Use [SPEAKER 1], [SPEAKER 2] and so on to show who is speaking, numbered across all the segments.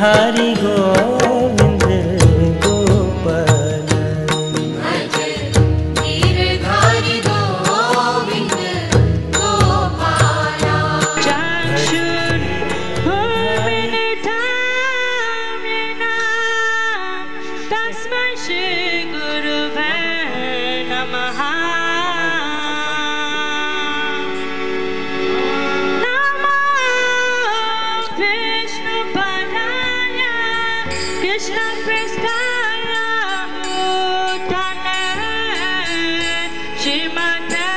[SPEAKER 1] गिरधारी गोविंद गोपाल
[SPEAKER 2] भज गिरधारी गोविंद गोपाला
[SPEAKER 3] चाशुर होमिन धाम्यना तस्मै श्री गुरुवे नमः Krishna Prestaya Utane Shrimate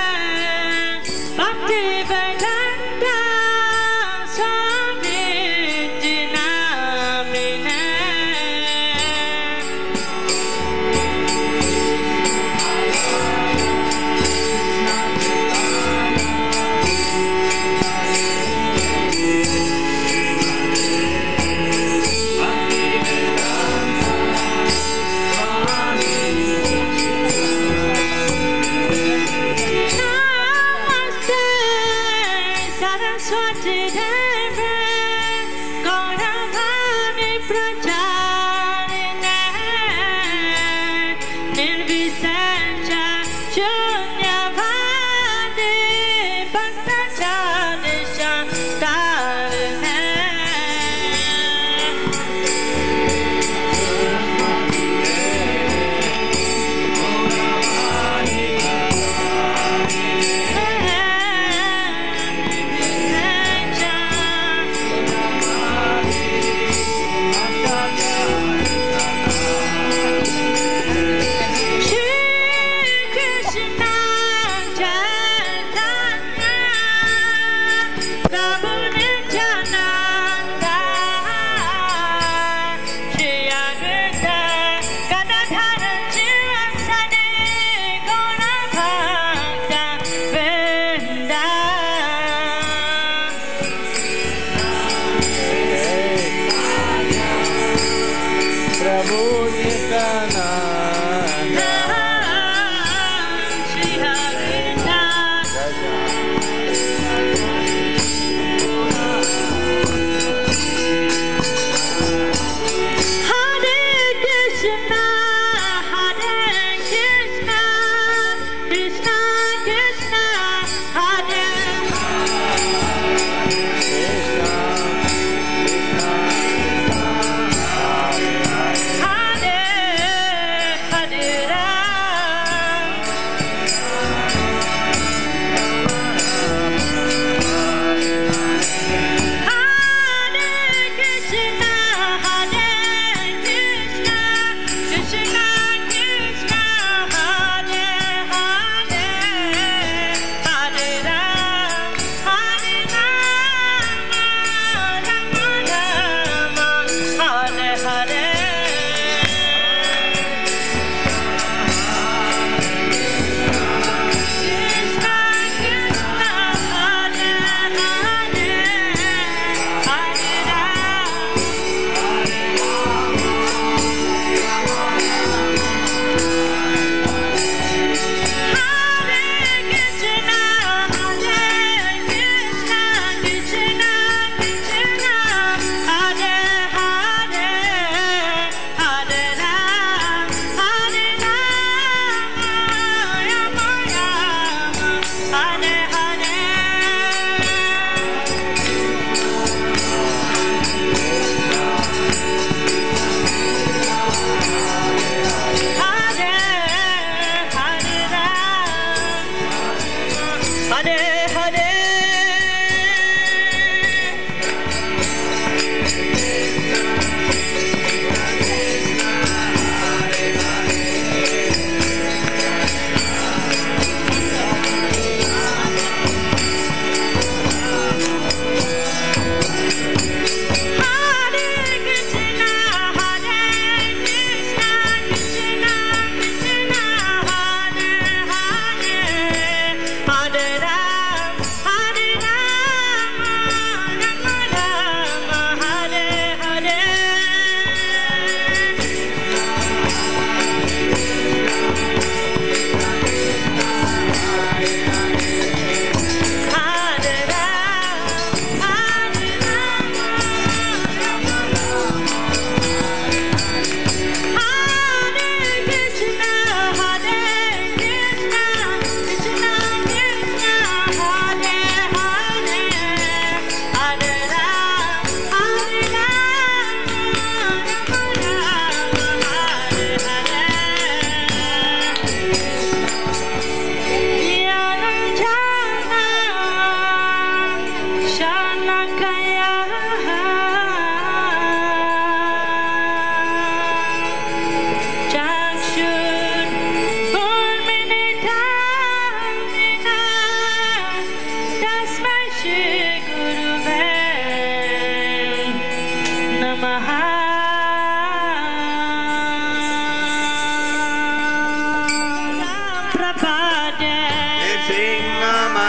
[SPEAKER 3] Bhaktivedanta Swami Dinamine Saraswati Deve Gauravani Pracharine Nirvisencha Shunyavadi Bhaktachari Shantarine
[SPEAKER 1] प्रभु Nityanand
[SPEAKER 3] Hare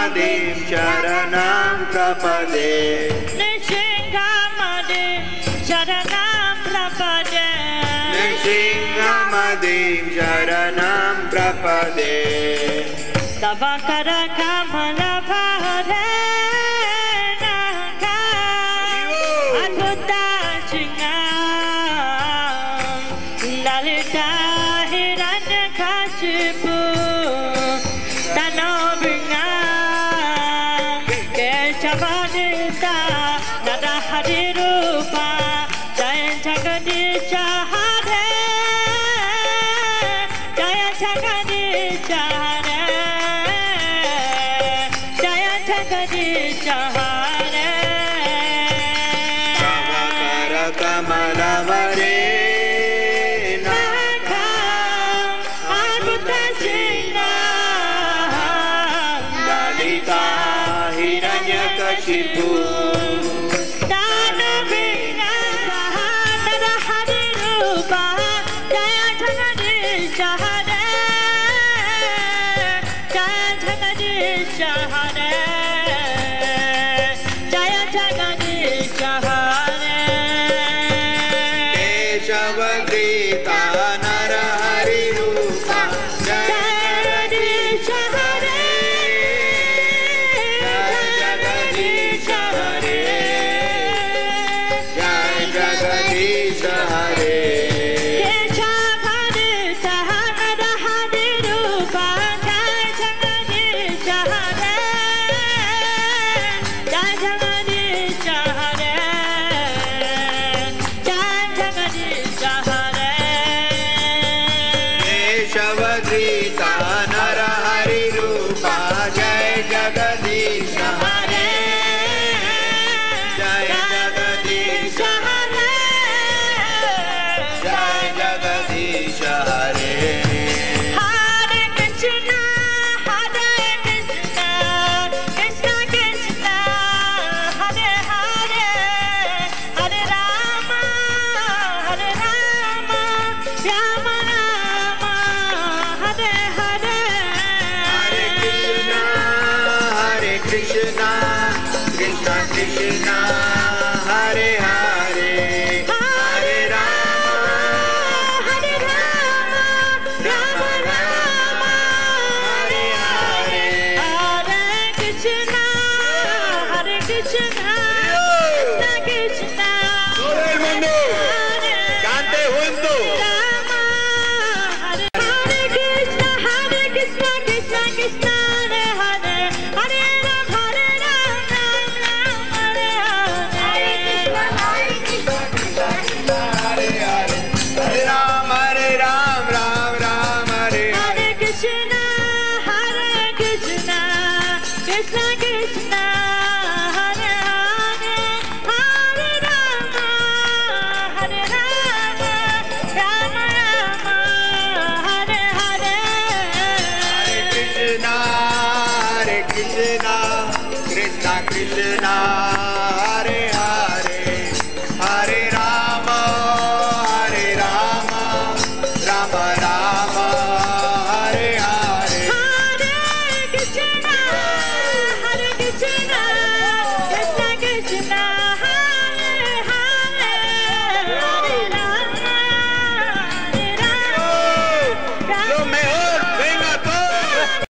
[SPEAKER 1] Nrsimhadev Sharanam Prapade
[SPEAKER 3] Nrsimhadev Sharanam Prapade
[SPEAKER 1] Nrsimhadev Sharanam Prapade
[SPEAKER 3] Tava Kara Kamala Bhare Naka Adbhuta Chingam Lalita Hiranyakashipu Tanobringam Keshavadita Narahari Rupa Jaya Jagadisha Hare Jaya Jagadisha Hare Jaya Jagadisha Hare
[SPEAKER 1] Tavakara Kamala Vare
[SPEAKER 3] Nakam Adbhuta Chingam
[SPEAKER 1] Lalita Hiranyakashipu Keshavadrita Narahari Rupa Jaya Jagadisha Hare Jaya Jagadisha Hare Keshavadrita Narahari Rupa Jai Jagadisha Hare Jai Jagadisha Hare Jai Jagadisha Hare
[SPEAKER 3] Hare Krishna, Hare Krishna, Krishna Krishna, Hare Hare, Hare Rama, Rama Rama, Hare Hare.
[SPEAKER 1] Hare Krishna Krishna Krishna Hare Hare